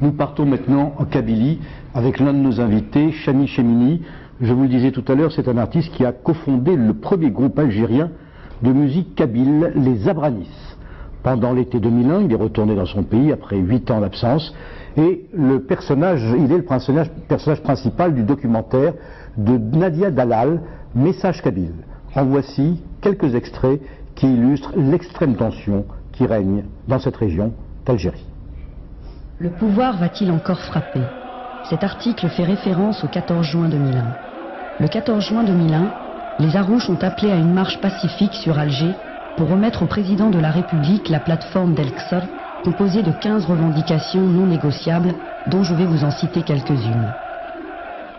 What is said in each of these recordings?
Nous partons maintenant en Kabylie avec l'un de nos invités, Chami Chemini. Je vous le disais tout à l'heure, c'est un artiste qui a cofondé le premier groupe algérien de musique kabyle, les Abranis. Pendant l'été 2001, il est retourné dans son pays après 8 ans d'absence et il est le personnage principal du documentaire de Nadia Dalal, Message kabyle. En voici quelques extraits qui illustrent l'extrême tension qui règne dans cette région d'Algérie. Le pouvoir va-t-il encore frapper? Cet article fait référence au 14 juin 2001. Le 14 juin 2001, les Harouches ont appelé à une marche pacifique sur Alger pour remettre au président de la République la plateforme d'El-Qsar, composée de 15 revendications non négociables, dont je vais vous en citer quelques-unes.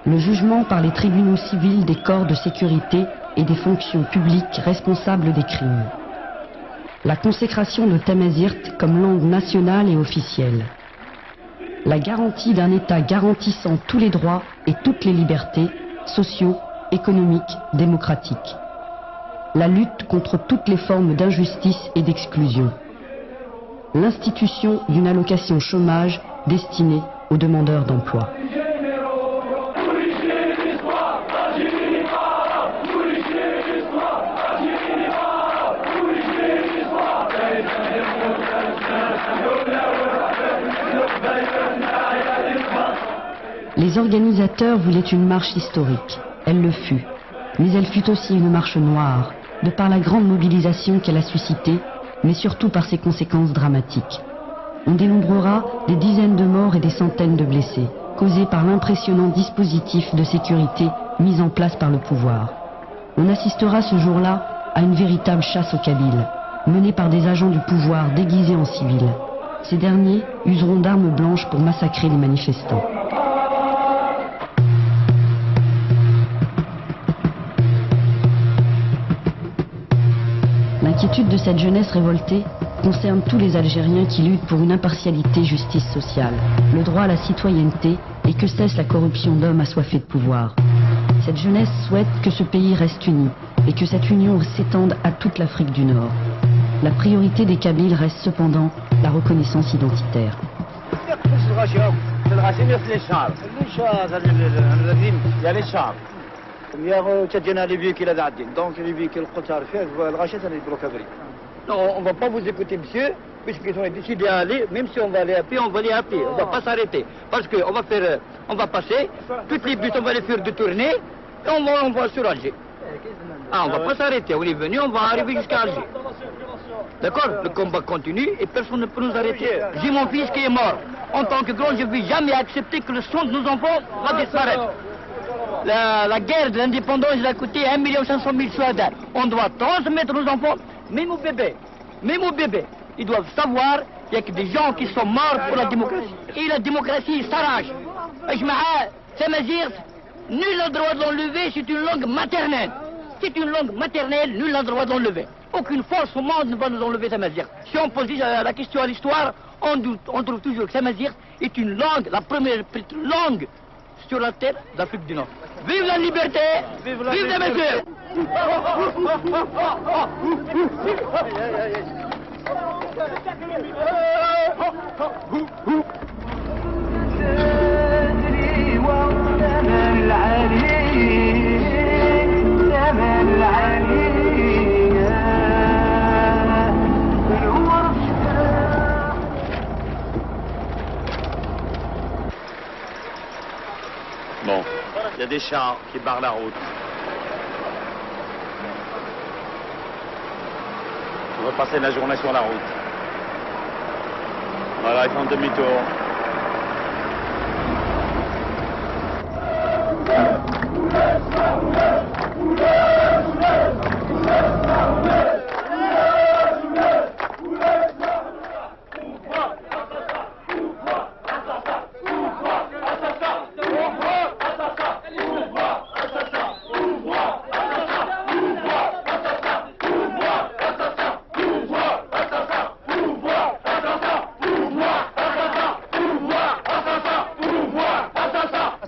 Le jugement par les tribunaux civils des corps de sécurité et des fonctions publiques responsables des crimes. La consécration de Tamazirt comme langue nationale et officielle. La garantie d'un État garantissant tous les droits et toutes les libertés sociaux, économiques, démocratiques. La lutte contre toutes les formes d'injustice et d'exclusion. L'institution d'une allocation chômage destinée aux demandeurs d'emploi. Les organisateurs voulaient une marche historique. Elle le fut. Mais elle fut aussi une marche noire, de par la grande mobilisation qu'elle a suscitée, mais surtout par ses conséquences dramatiques. On dénombrera des dizaines de morts et des centaines de blessés, causés par l'impressionnant dispositif de sécurité mis en place par le pouvoir. On assistera ce jour-là à une véritable chasse aux Kabyles, menée par des agents du pouvoir déguisés en civils. Ces derniers useront d'armes blanches pour massacrer les manifestants. L'inquiétude de cette jeunesse révoltée concerne tous les Algériens qui luttent pour une impartialité justice sociale, le droit à la citoyenneté et que cesse la corruption d'hommes assoiffés de pouvoir. Cette jeunesse souhaite que ce pays reste uni et que cette union s'étende à toute l'Afrique du Nord. La priorité des Kabyles reste cependant la reconnaissance identitaire. Non, on ne va pas vous écouter, monsieur, puisqu'ils ont décidé d'aller, même si on va aller à pied, on va aller à pied. On ne va pas s'arrêter. Parce qu'on va faire, on va passer, toutes les bus, on va les faire détourner, et on va sur Alger. Ah, on ne va pas s'arrêter. On est venu, on va arriver jusqu'à Alger. D'accord? Le combat continue et personne ne peut nous arrêter. J'ai mon fils qui est mort. En tant que grand, je ne vais jamais accepter que le sang de nos enfants va disparaître. La guerre de l'indépendance, elle a coûté 1 500 000 soldats. On doit transmettre nos enfants, même aux bébés, ils doivent savoir qu'il y a que des gens qui sont morts pour la démocratie. Et la démocratie s'arrache. Tamazirt, nul n'a le droit de l'enlever, c'est une langue maternelle. C'est une langue maternelle, nul n'a le droit de l'enlever. Aucune force au monde ne va nous enlever Tamazirt. Si on pose la question à l'histoire, on trouve toujours que Tamazirt est une langue, la première langue sur la terre d'Afrique du Nord. Vive la liberté! Vive les messieurs! Bon, il y a des chars qui barrent la route. On va passer la journée sur la route. Voilà, ils font demi-tour.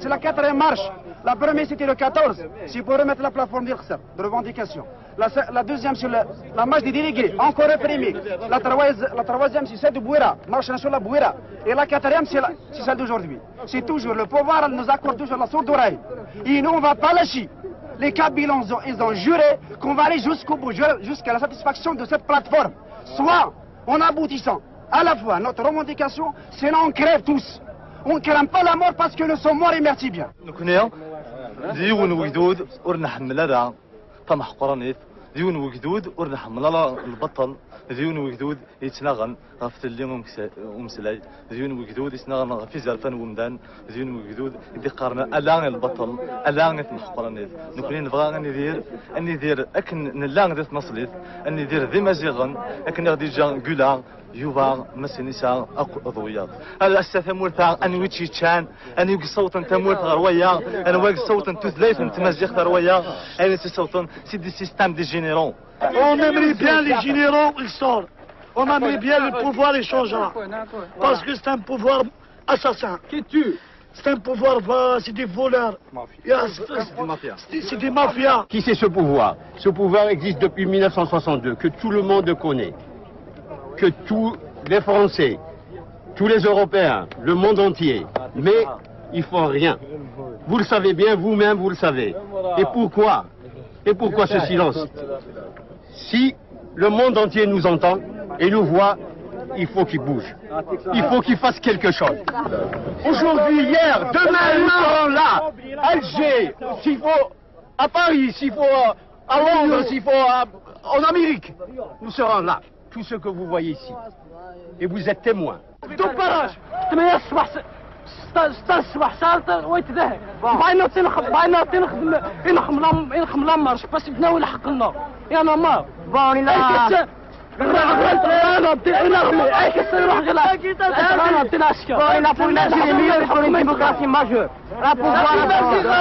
c'est la 4e marche. La première c'était le 14, c'est pour remettre la plateforme de revendication. La deuxième c'est la marche des délégués, encore réprimée. La troisième c'est celle de Bouira, marche nationale Bouira. Et la 4e c'est celle d'aujourd'hui. C'est toujours le pouvoir, elle nous accorde toujours la sourde oreille. Et nous on ne va pas lâcher. Les Kabyles ils ont juré qu'on va aller jusqu'au bout, jusqu'à la satisfaction de cette plateforme. Soit en aboutissant à la fois notre revendication, sinon on crève tous. On ne craint pas la mort parce que nous sommes morts et merci bien. ديون وجدود ورنا حملها طمح قرنيف ديون وجدود ورنا حملها البطل ديون وجدود يتنغن غفت اللي ومسلاي ديون وجدود يتنغن في زرفان ومدان ديون وجدود يدي قارنا الان البطل الان طمح قرنيف نكونين نبغى اني ندير اكن نلان ديت نصليت اني ندير ذي مزيغن اكن غادي جا كولا يوبا مسنيسا اضويات هذا استثمرتها اني ويتشان اني صوتا تمورت غرويا انا واقف صوتا تثليث تمزيغ غرويا انا صوتا سي دي سيستيم دي جينيرون. On aimerait bien les généraux, ils sortent. On aimerait bien le pouvoir, il changera. Parce que c'est un pouvoir assassin. Qui tue. C'est un pouvoir, c'est des voleurs. C'est des mafias. Qui c'est ce pouvoir? Ce pouvoir existe depuis 1962, que tout le monde connaît. Que tous les Français, tous les Européens, le monde entier. Mais ils font rien. Vous le savez bien, vous-même, vous le savez. Et pourquoi? Et pourquoi ce silence? Si le monde entier nous entend et nous voit, il faut qu'il bouge. Il faut qu'il fasse quelque chose. Aujourd'hui, hier, demain, nous serons là. Alger, s'il faut à Paris, s'il faut à Londres, s'il faut en Amérique, nous serons là. Tout ce que vous voyez ici. Et vous êtes témoins. استصبح سالت ويتذهب باينا ينخم لمرش بس بناول حقنا يا نمار بوني لا انا بنخمي اي كسر روح غلا انا بناشكا بوني pour une Algérie pour une démocratie majeure لا بوفوار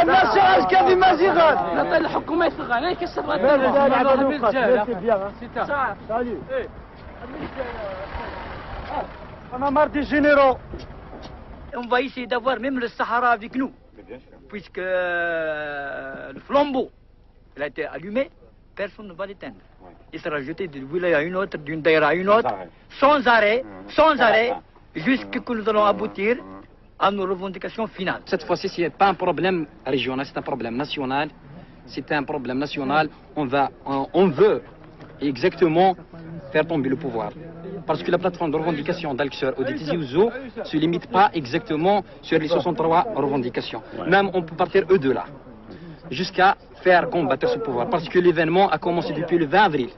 الناس كافي مازيغان نعطي الحكومه يصغر اي كسر انا مار دي جينيرو. On va essayer d'avoir même le Sahara avec nous, puisque le flambeau, il a été allumé, personne ne va l'éteindre. Il sera jeté d'une wilaya à une autre, d'une daïra à une autre, sans arrêt, jusqu'à ce que nous allons aboutir à nos revendications finales. Cette fois-ci, ce n'est pas un problème régional, c'est un problème national. C'est un problème national. On veut exactement faire tomber le pouvoir. Parce que la plateforme de revendication d'Al-Qsor ou de Tizi Ouzou ne se limite pas exactement sur les 63 revendications. Même on peut partir eux de là, jusqu'à faire combattre ce pouvoir. Parce que l'événement a commencé depuis le 20 avril.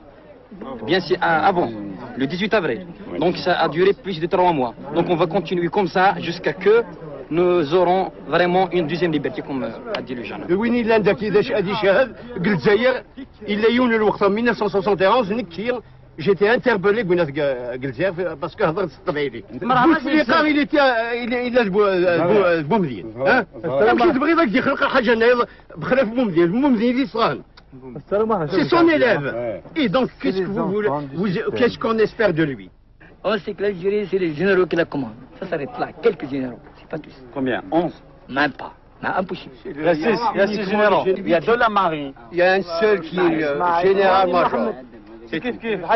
Bien c'est avant, le 18 avril. Donc ça a duré plus de 3 mois. Donc on va continuer comme ça jusqu'à que nous aurons vraiment une deuxième liberté, comme a dit le jeune. وين إلا عندك إذا أدي شاهد قلت زاير إلا يون الوقت 1971 نكتير. J'étais interpellé parce que هضرت الطبيعي. بوتفليقه إلا بومدين. كي تبغي ذاك يخلق حاجة هنايا بخلاف بومدين اللي صغار. C'est son élève. Et donc qu'est-ce que vous voulez, qu'est-ce qu'on espère de lui? On sait que l'Algérie, c'est les généraux qui la commandent. Ça s'arrête là, quelques généraux, c'est pas tous. Combien? 11? Même pas. Mais impossible. Il y a 6 généraux. Il y a de la marine. Il y a un seul qui est le général-major. C'est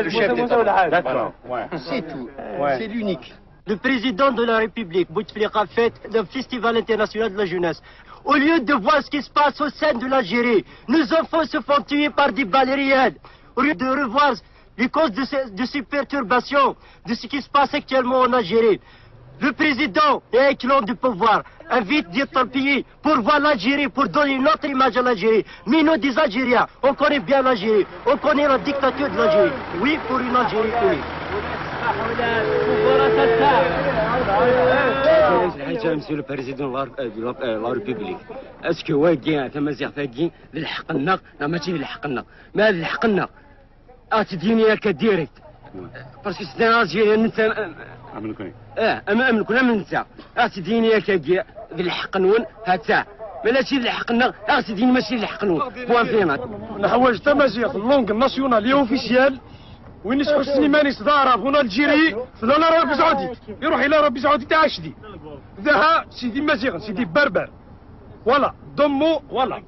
le chef d'État. D'accord. C'est tout. C'est l'unique. Le président de la République, Bouteflika, fête le Festival international de la jeunesse. Au lieu de voir ce qui se passe au sein de l'Algérie, nos enfants se font tuer par des balles. Au lieu de revoir les causes de ces perturbations, de ce qui se passe actuellement en Algérie, le président est un clan du pouvoir, invite d'autres pays pour voir l'Algérie, pour donner une autre image à l'Algérie. Mais nous, des Algériens, on connaît bien l'Algérie, on connaît la dictature de l'Algérie. Oui, pour une Algérie unie. Monsieur le Président de la République, est-ce que واقعين تمازيغ فاقين للحق لنا؟ لا ماشي للحق لنا، ما للحق لنا. تديني هكا ديريكت. باسكو سي ان الجيريان انت امنكم من انت. تديني هكا للحق نون هاتا. ماشي للحق لنا، تديني ماشي للحق نون. بوان فينا. نحواج تمازيغ اللونغ ناسيونال لي اوفيسيال. وين يسحو السليماني صدارة هنا الجيري لا ربي سعودي يروح الى ربي سعودي تاع شدي ذاها سيدي مازيغ سيدي بربر Voilà, ضموا voilà.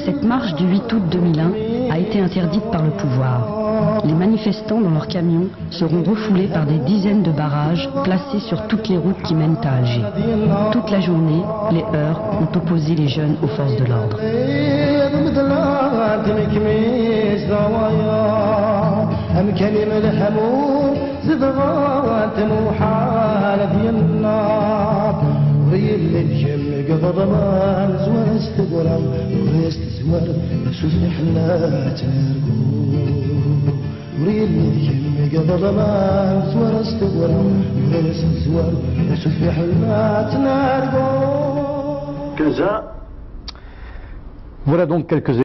Cette marche du 8 août 2001 a été interdite par le pouvoir. Les manifestants dans leurs camions seront refoulés par des dizaines de barrages placés sur toutes les routes qui mènent à Alger. Toute la journée, les heurts ont opposé les jeunes aux forces de l'ordre. Voilà donc quelques